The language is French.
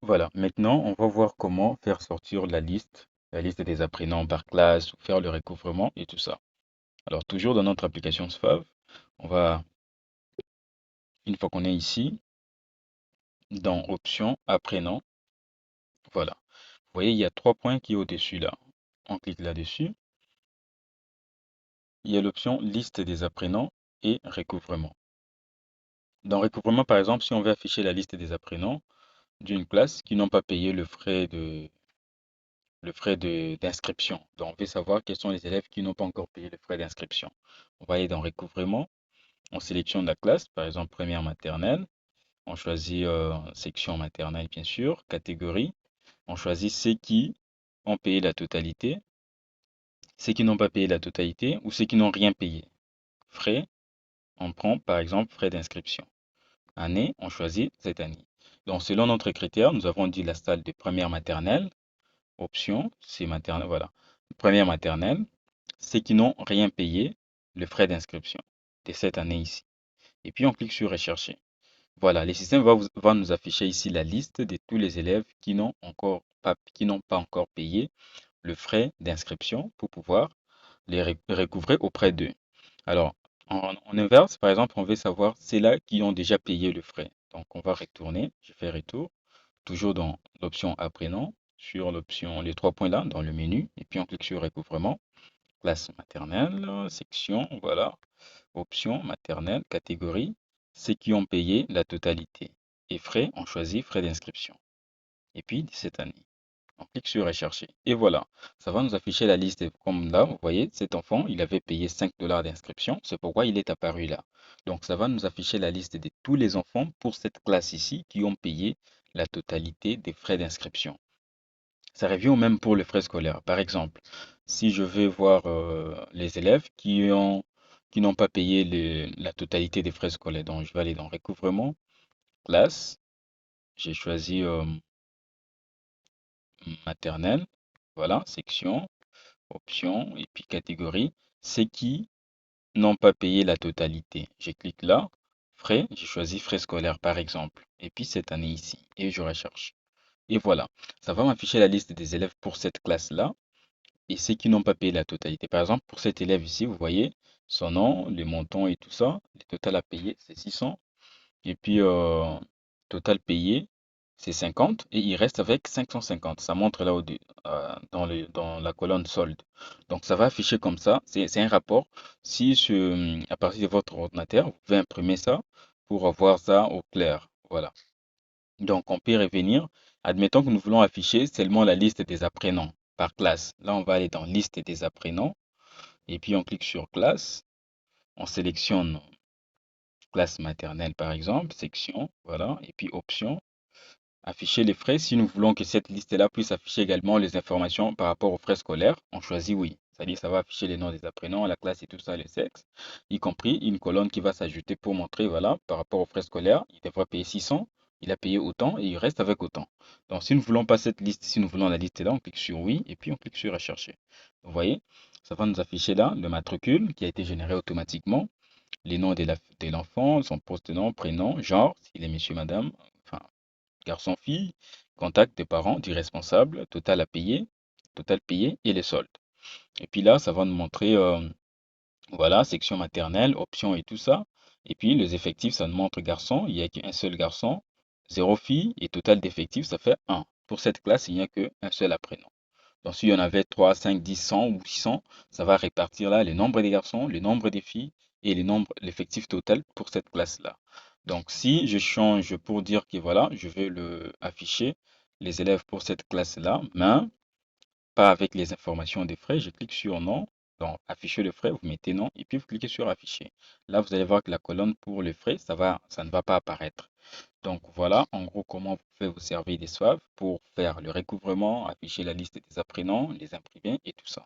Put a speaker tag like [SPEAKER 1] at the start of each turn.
[SPEAKER 1] Voilà, maintenant on va voir comment faire sortir la liste des apprenants par classe, ou faire le recouvrement et tout ça. Alors toujours dans notre application SFAV, on va, une fois qu'on est ici, dans Options, Apprenants, voilà. Vous voyez, il y a trois points qui est au-dessus là. On clique là-dessus. Il y a l'option Liste des apprenants et Recouvrement. Dans Recouvrement, par exemple, si on veut afficher la liste des apprenants d'une classe qui n'ont pas payé d'inscription. Donc, on veut savoir quels sont les élèves qui n'ont pas encore payé le frais d'inscription. On va aller dans Recouvrement, on sélectionne la classe, par exemple première maternelle, on choisit section maternelle bien sûr, catégorie, on choisit ceux qui ont payé la totalité, ceux qui n'ont pas payé la totalité ou ceux qui n'ont rien payé. Frais, on prend par exemple frais d'inscription. Année, on choisit cette année. Donc selon notre critère, nous avons dit la salle de première maternelle, option, c'est maternelle, voilà. Première maternelle, ceux qui n'ont rien payé, le frais d'inscription de cette année ici. Et puis on clique sur rechercher. Voilà, le système va nous afficher ici la liste de tous les élèves qui n'ont pas encore payé le frais d'inscription pour pouvoir les recouvrer auprès d'eux. Alors, en inverse, par exemple, on veut savoir ceux-là qui ont déjà payé le frais. Donc, on va retourner, je fais retour, toujours dans l'option apprenant, sur l'option, les trois points là, dans le menu, et puis on clique sur recouvrement, classe maternelle, section, voilà, option maternelle, catégorie, ceux qui ont payé la totalité. Et frais, on choisit frais d'inscription. Et puis, cette année. On clique sur rechercher. Et voilà, ça va nous afficher la liste. Comme là, vous voyez, cet enfant, il avait payé 5 dollars d'inscription. C'est pourquoi il est apparu là. Donc, ça va nous afficher la liste de tous les enfants pour cette classe ici qui ont payé la totalité des frais d'inscription. Ça revient au même pour les frais scolaires. Par exemple, si je veux voir les élèves qui n'ont pas payé la totalité des frais scolaires, donc je vais aller dans recouvrement, classe, j'ai choisi maternelle, voilà, section, option et puis catégorie. Ceux qui n'ont pas payé la totalité. Je clique là, frais, j'ai choisi frais scolaires par exemple, et puis cette année ici, et je recherche. Et voilà, ça va m'afficher la liste des élèves pour cette classe-là et ceux qui n'ont pas payé la totalité. Par exemple, pour cet élève ici, vous voyez son nom, les montants et tout ça, le total à payer, c'est 600. Et puis, total payé, c'est 50 et il reste avec 550. Ça montre là dans la colonne solde. Donc, ça va afficher comme ça. C'est un rapport. Si à partir de votre ordinateur, vous pouvez imprimer ça pour avoir ça au clair. Voilà. Donc, on peut revenir. Admettons que nous voulons afficher seulement la liste des apprenants par classe. Là, on va aller dans liste des apprenants et puis on clique sur classe. On sélectionne classe maternelle par exemple, section, voilà, et puis option. Afficher les frais. Si nous voulons que cette liste-là puisse afficher également les informations par rapport aux frais scolaires, on choisit oui. C'est-à-dire ça va afficher les noms des apprenants, la classe et tout ça, le sexe, y compris une colonne qui va s'ajouter pour montrer, voilà, par rapport aux frais scolaires, il devrait payer 600, il a payé autant et il reste avec autant. Donc si nous ne voulons pas cette liste, si nous voulons la liste là, on clique sur oui et puis on clique sur rechercher. Vous voyez, ça va nous afficher là le matricule qui a été généré automatiquement, les noms de l'enfant, son poste-nom, prénom, genre, s'il est monsieur, madame, enfin, garçon, fille, contact des parents, du responsable, total payé et les soldes. Et puis là, ça va nous montrer, voilà, section maternelle, options et tout ça. Et puis les effectifs, ça nous montre garçon, il n'y a qu'un seul garçon, zéro fille et total d'effectifs, ça fait 1. Pour cette classe, il n'y a qu'un seul apprenant. Donc s'il y en avait 3, 5, 10, 100 ou 600, ça va répartir là le nombre des garçons, le nombre des filles et l'effectif total pour cette classe-là. Donc si je change pour dire que voilà, je vais afficher les élèves pour cette classe-là, mais pas avec les informations des frais, je clique sur non. Donc afficher le frais, vous mettez non et puis vous cliquez sur afficher. Là, vous allez voir que la colonne pour les frais, ça ne va pas apparaître. Donc voilà, en gros, comment vous pouvez vous servir des SWAV pour faire le recouvrement, afficher la liste des apprenants, les imprimer et tout ça.